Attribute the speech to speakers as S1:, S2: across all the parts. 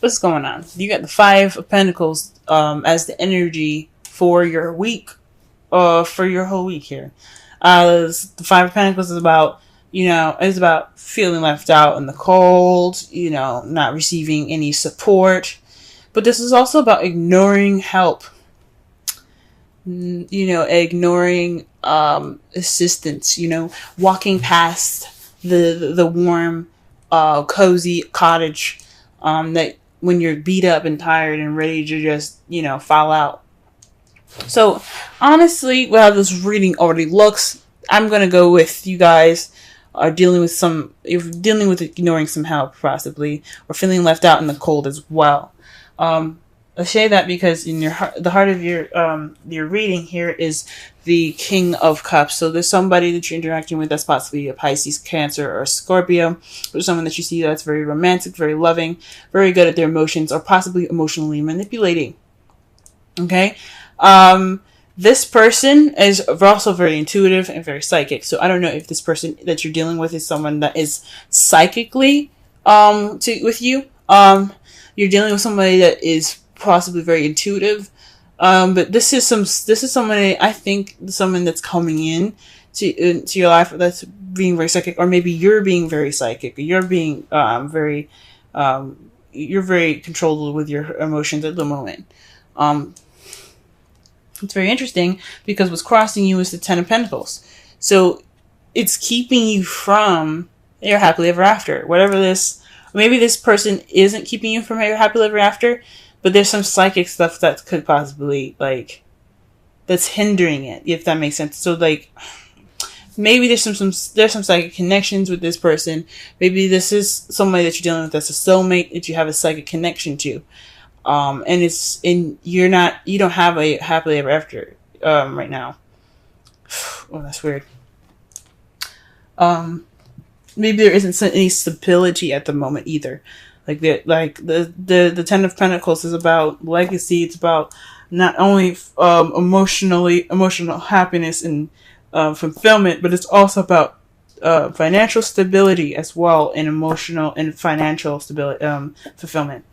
S1: what's going on? You got the Five of Pentacles as the energy for your week, for your whole week here. The Five of Pentacles is about, it's about feeling left out in the cold, not receiving any support. But this is also about ignoring help, ignoring assistance, walking past the warm, cozy cottage that when you're beat up and tired and ready to just, fall out. So, honestly, how this reading already looks, I'm going to go with you guys are dealing with ignoring some help, possibly, or feeling left out in the cold as well. I say that because in the heart of your reading here is the King of Cups. So there's somebody that you're interacting with that's possibly a Pisces, Cancer, or Scorpio. There's someone that you see that's very romantic, very loving, very good at their emotions, or possibly emotionally manipulating. Okay? This person is also very intuitive and very psychic. So I don't know if this person that you're dealing with is someone that is psychically with you. You're dealing with somebody that is possibly very intuitive, but this is somebody, I think, someone that's coming in to your life that's being very psychic, or maybe you're being very psychic. You're being you're very controlled with your emotions at the moment. It's very interesting because what's crossing you is the Ten of Pentacles, so it's keeping you from your happily ever after. Whatever this. Maybe this person isn't keeping you from your happily ever after, but there's some psychic stuff that could possibly, that's hindering it, if that makes sense. So, maybe there's some psychic connections with this person. Maybe this is somebody that you're dealing with that's a soulmate that you have a psychic connection to. And you don't have a happily ever after, right now. Oh, that's weird. Maybe there isn't any stability at the moment either. The Ten of Pentacles is about legacy. It's about not only emotional happiness and fulfillment, but it's also about financial stability as well, and emotional and financial stability, fulfillment.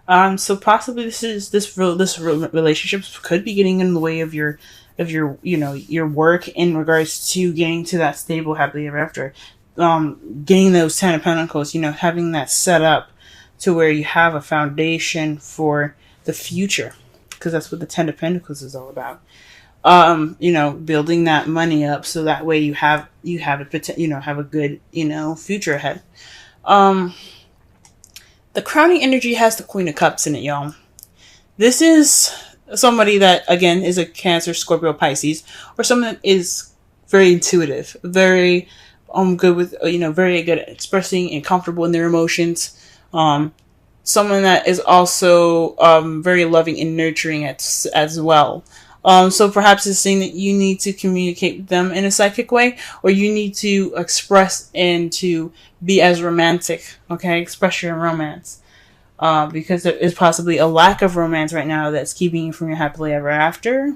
S1: So possibly this relationship could be getting in the way of your work in regards to getting to that stable happily ever after. Getting those Ten of Pentacles, having that set up to where you have a foundation for the future, because that's what the Ten of Pentacles is all about. Building that money up so that way you have a good, future ahead. The crowning energy has the Queen of Cups in it, y'all. This is somebody that, again, is a Cancer, Scorpio, Pisces, or someone that is very intuitive, very good with, very good at expressing and comfortable in their emotions. Someone that is also very loving and nurturing as well. So perhaps it's saying that you need to communicate with them in a psychic way, or you need to express and to be as romantic, okay? Express your romance. Because there is possibly a lack of romance right now that's keeping you from your happily ever after.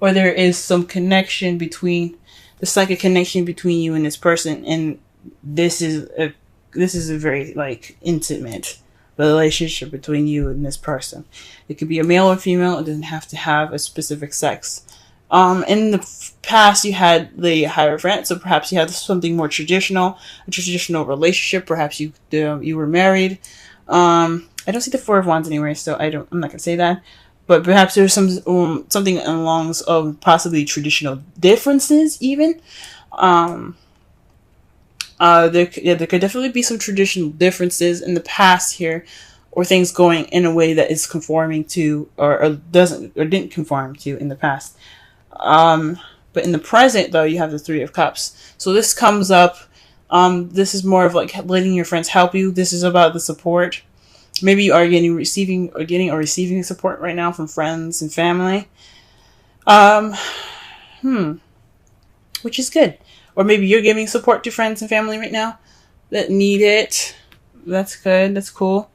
S1: Or there is some connection between, the psychic connection between you and this person, and this is a very, intimate relationship between you and this person. It could be a male or female. It doesn't have to have a specific sex. In the past, you had the Hierophant, so perhaps you had something more traditional, a traditional relationship. Perhaps you were married. I don't see the Four of Wands anywhere, so I'm not gonna say that. But perhaps there's something along possibly traditional differences even. There could definitely be some traditional differences in the past here, or things going in a way that is conforming to, or didn't conform to in the past. But in the present, though, you have the Three of Cups. So this comes up. This is more of letting your friends help you. This is about the support. Maybe you are getting or receiving support right now from friends and family. Which is good. Or maybe you're giving support to friends and family right now that need it. That's good. That's cool.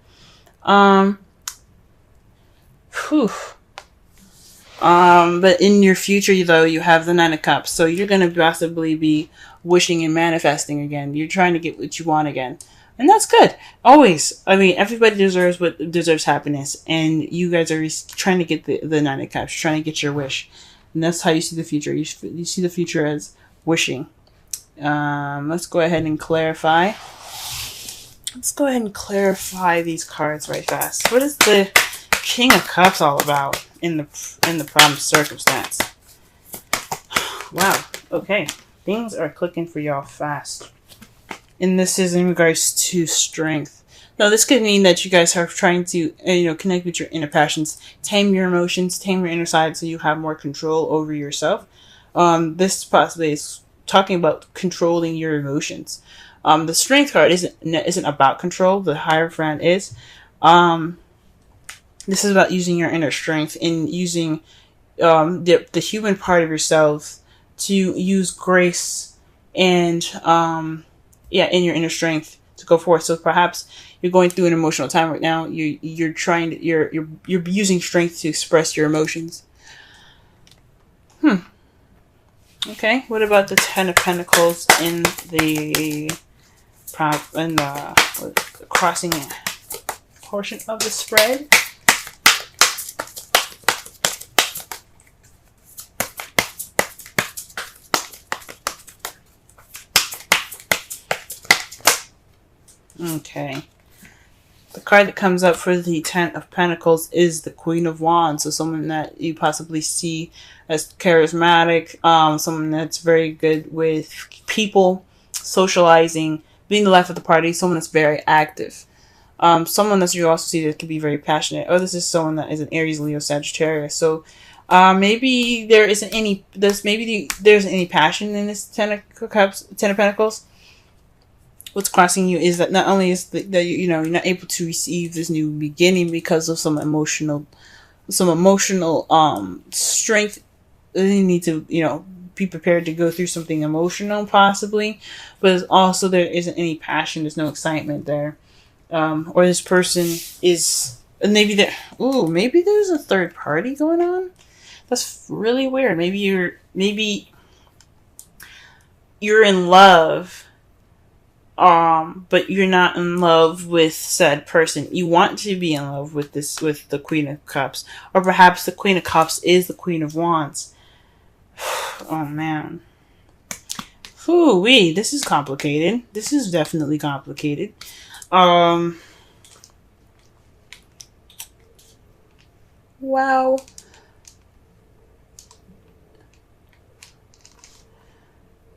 S1: But in your future, though, you have the Nine of Cups. So you're going to possibly be wishing and manifesting again. You're trying to get what you want again. And that's good. Always. I mean, everybody deserves happiness, and you guys are trying to get the Nine of Cups, trying to get your wish, and that's how you see the future. You see the future as wishing. Let's go ahead and clarify. Let's go ahead and clarify these cards right fast. What is the King of Cups all about in the problem circumstance? Wow. Okay, things are clicking for y'all fast. And this is in regards to strength. Now, this could mean that you guys are trying to, connect with your inner passions, tame your emotions, tame your inner side, so you have more control over yourself. This possibly is talking about controlling your emotions. The Strength card isn't about control. The Hierophant is. This is about using your inner strength and using the human part of yourself to use grace and in your inner strength to go forth. So perhaps you're going through an emotional time right now. You're using strength to express your emotions. Okay. What about the Ten of Pentacles in the crossing portion of the spread? Okay. The card that comes up for the Ten of Pentacles is the Queen of Wands. So someone that you possibly see as charismatic, someone that's very good with people, socializing, being the life of the party, someone that's very active. Someone that you also see that can be very passionate. Oh, this is someone that is an Aries, Leo, Sagittarius. So maybe there isn't any passion in this Ten of Pentacles. What's crossing you is that not only is that you're not able to receive this new beginning because of some emotional strength. You need to be prepared to go through something emotional possibly, but also there isn't any passion. There's no excitement there, or this person is maybe there's a third party going on. That's really weird. Maybe you're in love. But you're not in love with said person. You want to be in love with the Queen of Cups. Or perhaps the Queen of Cups is the Queen of Wands. Oh, man. Ooh-wee, this is complicated. This is definitely complicated. Wow.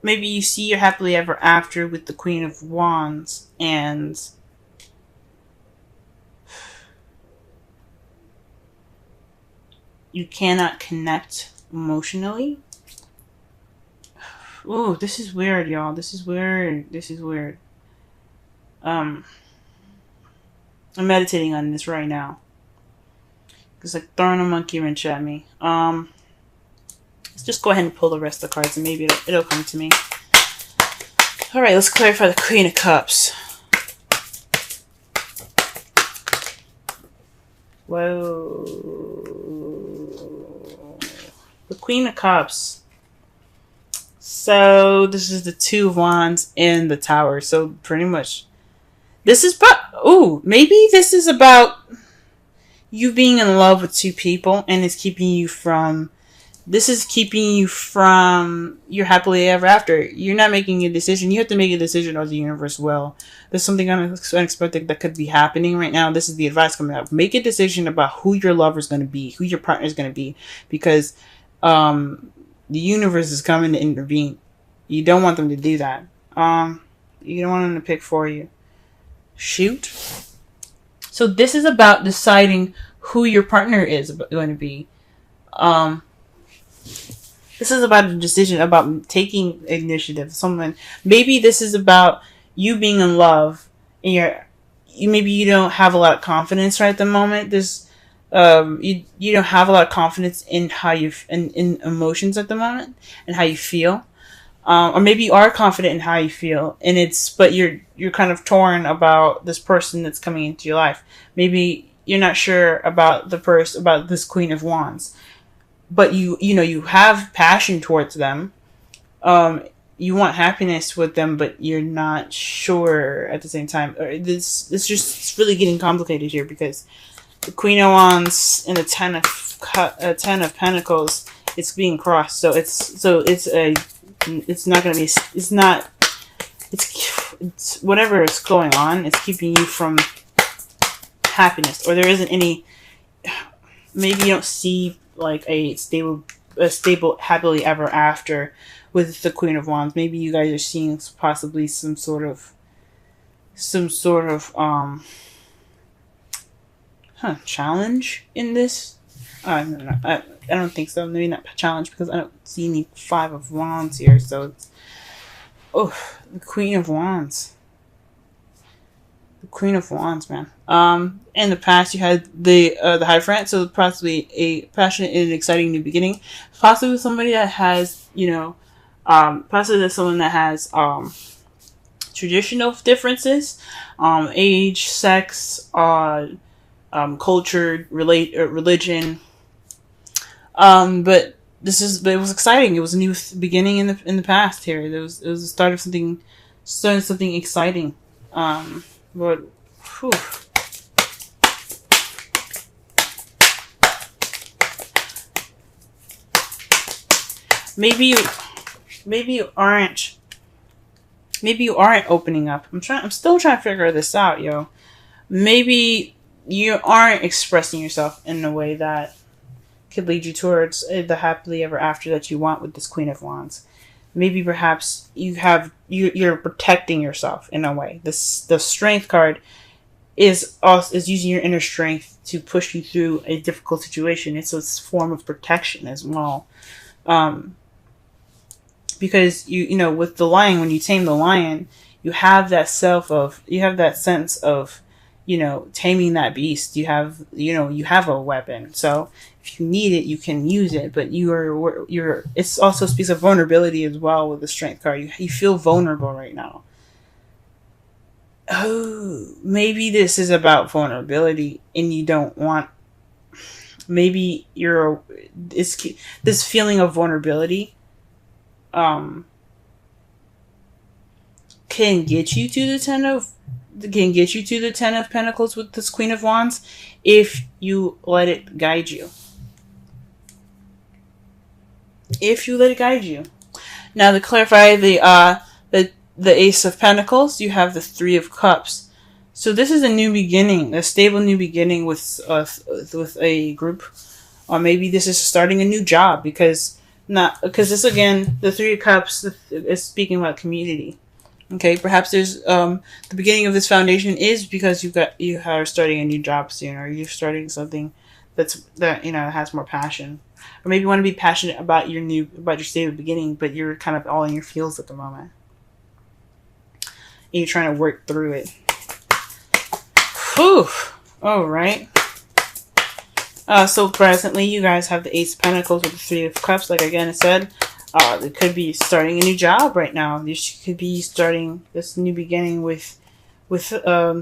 S1: Maybe you see your happily ever after with the Queen of Wands, and you cannot connect emotionally. Ooh, this is weird, y'all. This is weird. I'm meditating on this right now. It's like throwing a monkey wrench at me. Let's just go ahead and pull the rest of the cards and maybe it'll come to me. Alright, let's clarify the Queen of Cups. Whoa. The Queen of Cups. So, this is the Two of Wands and the Tower. So, pretty much. This is maybe this is about you being in love with two people and it's keeping you from your happily ever after. You're not making a decision. You have to make a decision or the universe will. There's something unexpected that could be happening right now. This is the advice coming up. Make a decision about who your lover is going to be, who your partner is going to be, because the universe is coming to intervene. You don't want them to do that. You don't want them to pick for you. Shoot. So this is about deciding who your partner is going to be. This is about a decision, about taking initiative. Maybe this is about you being in love, and maybe you don't have a lot of confidence right at the moment. You don't have a lot of confidence in how in emotions at the moment and how you feel, or maybe you are confident in how you feel, but you're kind of torn about this person that's coming into your life. Maybe you're not sure about about this Queen of Wands. But you have passion towards them. you want happiness with them, but you're not sure at the same time. It's just really getting complicated here, because the Queen of Wands and the Ten of Pentacles, it's being crossed. So it's not gonna be. It's whatever is going on. It's keeping you from happiness, or there isn't any. Maybe you don't see like a stable happily ever after with the Queen of Wands. Maybe you guys are seeing possibly some sort of challenge in this. No, I don't think so. Maybe not challenge, because I don't see any Five of Wands here. So it's the Queen of Wands. The Queen of Wands, man. In the past, you had the Hierophant, so possibly a passionate and exciting new beginning. Possibly somebody that has, possibly someone that has traditional differences, age, sex, culture, religion. But it was exciting. It was a new beginning in the past here. It was the start of something exciting. But whew. Maybe you aren't opening up. I'm still trying to figure this out, yo. Maybe you aren't expressing yourself in a way that could lead you towards the happily ever after that you want with this Queen of Wands. Maybe perhaps you're protecting yourself in a way. The Strength card is using your inner strength to push you through a difficult situation. It's a form of protection as well. Because you with the lion, when you tame the lion, you have that sense of taming that beast. You have a weapon. So if you need it, you can use it. But it's also speaks of vulnerability as well with the Strength card. You feel vulnerable right now. Oh, maybe this is about vulnerability, and you don't want. Maybe this feeling of vulnerability. Can get you to the Ten of Pentacles with this Queen of Wands if you let it guide you. Now, to clarify the Ace of Pentacles, you have the Three of Cups. So this is a new beginning, a stable new beginning with a group, or maybe this is starting a new job, because this, again, the Three of Cups is speaking about community. Okay, perhaps there's the beginning of this foundation is because you are starting a new job soon, or you're starting something that has more passion, or maybe you want to be passionate about your stable beginning, but you're kind of all in your feels at the moment, and you're trying to work through it. Whew. All right. So presently, you guys have the Ace of Pentacles with the Three of Cups. Like again, I said, it could be starting a new job right now. You could be starting this new beginning with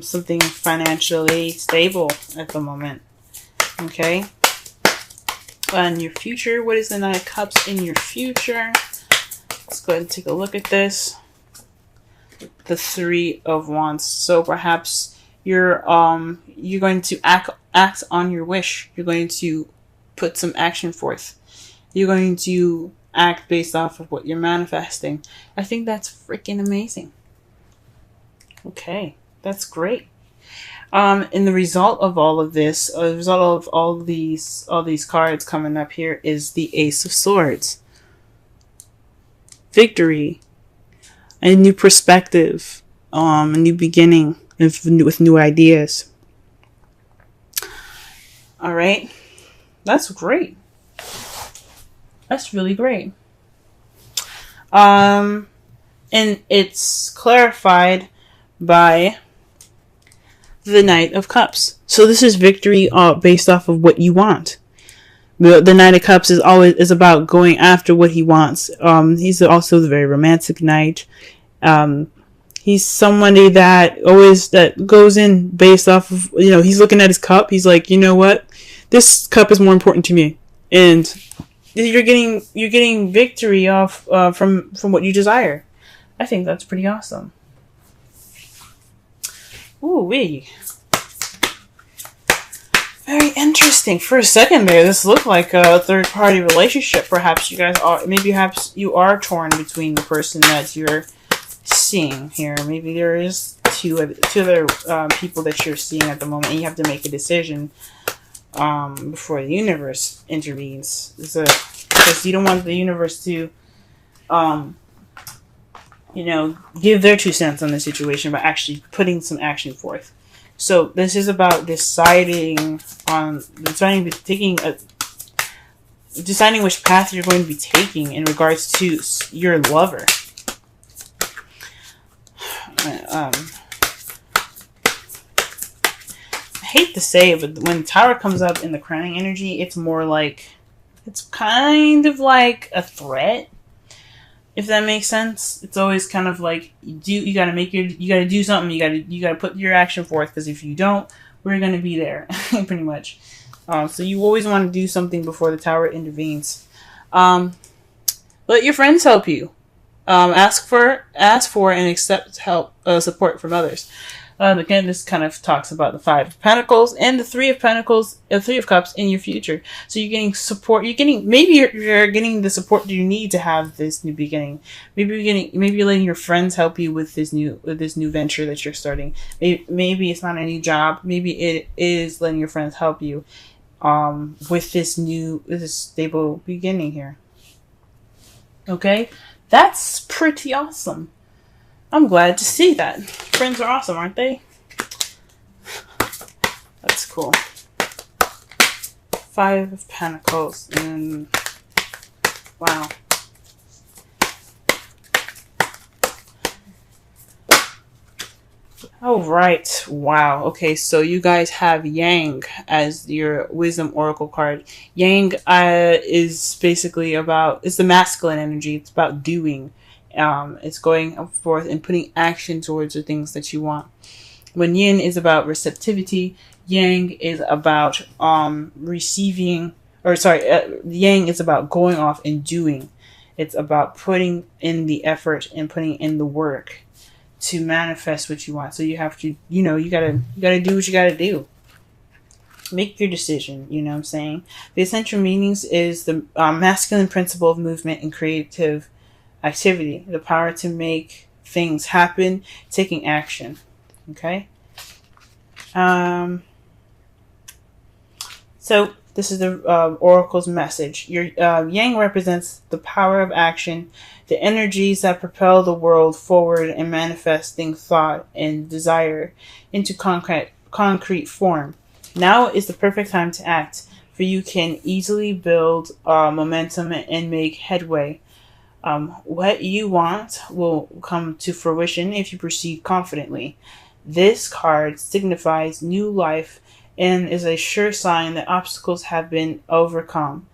S1: something financially stable at the moment. Okay. And your future, what is the Nine of Cups in your future? Let's go ahead and take a look at this. The Three of Wands. So perhaps you're going to act on your wish. You're going to put some action forth. You're going to act based off of what you're manifesting. I think that's freaking amazing. Okay, that's great. And the result of all of this, the result of all these cards coming up here is the Ace of Swords. Victory, a new perspective, a new beginning with new ideas. All right, that's great. That's really great. And it's clarified by the Knight of Cups. So this is victory based off of what you want. The Knight of Cups is about going after what he wants. He's also the very romantic knight. He's somebody that goes in based off of, he's looking at his cup. He's like, you know what? This cup is more important to me. And you're getting victory off from what you desire. I think that's pretty awesome. Ooh wee. Very interesting. For a second there, this looked like a third-party relationship. Perhaps you guys are, maybe perhaps you are torn between the person that you're seeing here. Maybe there is two other people that you're seeing at the moment, and you have to make a decision before the universe intervenes. Because you don't want the universe to, give their 2 cents on the situation, but actually putting some action forth. So this is about deciding which path you're going to be taking in regards to your lover. I hate to say it, but when Tower comes up in the crowning energy, it's more like, it's kind of like a threat, if that makes sense. It's always kind of like, you gotta do something, you gotta put your action forth, because if you don't, we're gonna be there, pretty much. So you always want to do something before the Tower intervenes. Let your friends help you. Ask for and accept help, support from others. Again, this kind of talks about the 5 of Pentacles and the 3 of Pentacles, 3 of Cups in your future. So you're getting support. You're getting the support you need to have this new beginning. Maybe you're letting your friends help you with this new venture that you're starting. Maybe it's not a new job. Maybe it is letting your friends help you with this stable beginning here. Okay, that's pretty awesome. I'm glad to see that. Friends are awesome, aren't they? That's cool. 5 of Pentacles. And wow. Oh, right. Wow. Okay, so you guys have Yang as your Wisdom Oracle card. Yang is basically it's the masculine energy. It's about doing. It's going forth and putting action towards the things that you want. When Yin is about receptivity, Yang is about Yang is about going off and doing. It's about putting in the effort and putting in the work to manifest what you want. So you have to, you gotta do what you gotta do. Make your decision, you know what I'm saying? The essential meanings is the masculine principle of movement and creative activity, the power to make things happen, taking action. Okay. So this is the Oracle's message. Your Yang represents the power of action, the energies that propel the world forward and manifesting thought and desire into concrete form. Now is the perfect time to act, for you can easily build momentum and make headway. What you want will come to fruition if you proceed confidently. This card signifies new life and is a sure sign that obstacles have been overcome.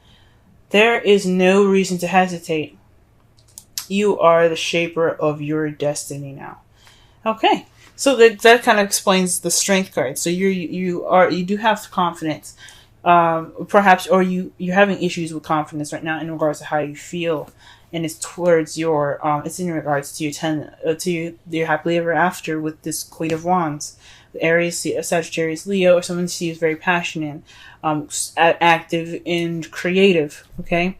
S1: There is no reason to hesitate. You are the shaper of your destiny now. Okay, so that kind of explains the Strength card. So you do have confidence, perhaps, or you're having issues with confidence right now in regards to how you feel. And it's towards it's in regards to your happily ever after with this Queen of Wands. Aries, Sagittarius, Leo, or someone who's very passionate, active and creative. Okay,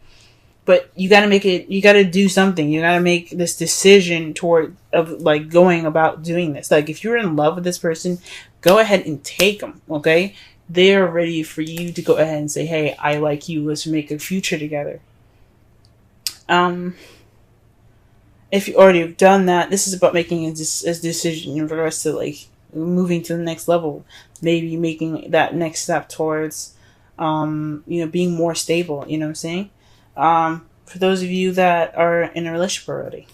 S1: but you got to make it. You got to do something. You got to make this decision going about doing this. Like if you're in love with this person, go ahead and take them. Okay, they're ready for you to go ahead and say, "Hey, I like you. Let's make a future together." If you already have done that, this is about making a decision in regards to moving to the next level, maybe making that next step towards, being more stable. You know what I'm saying? For those of you that are in a relationship already,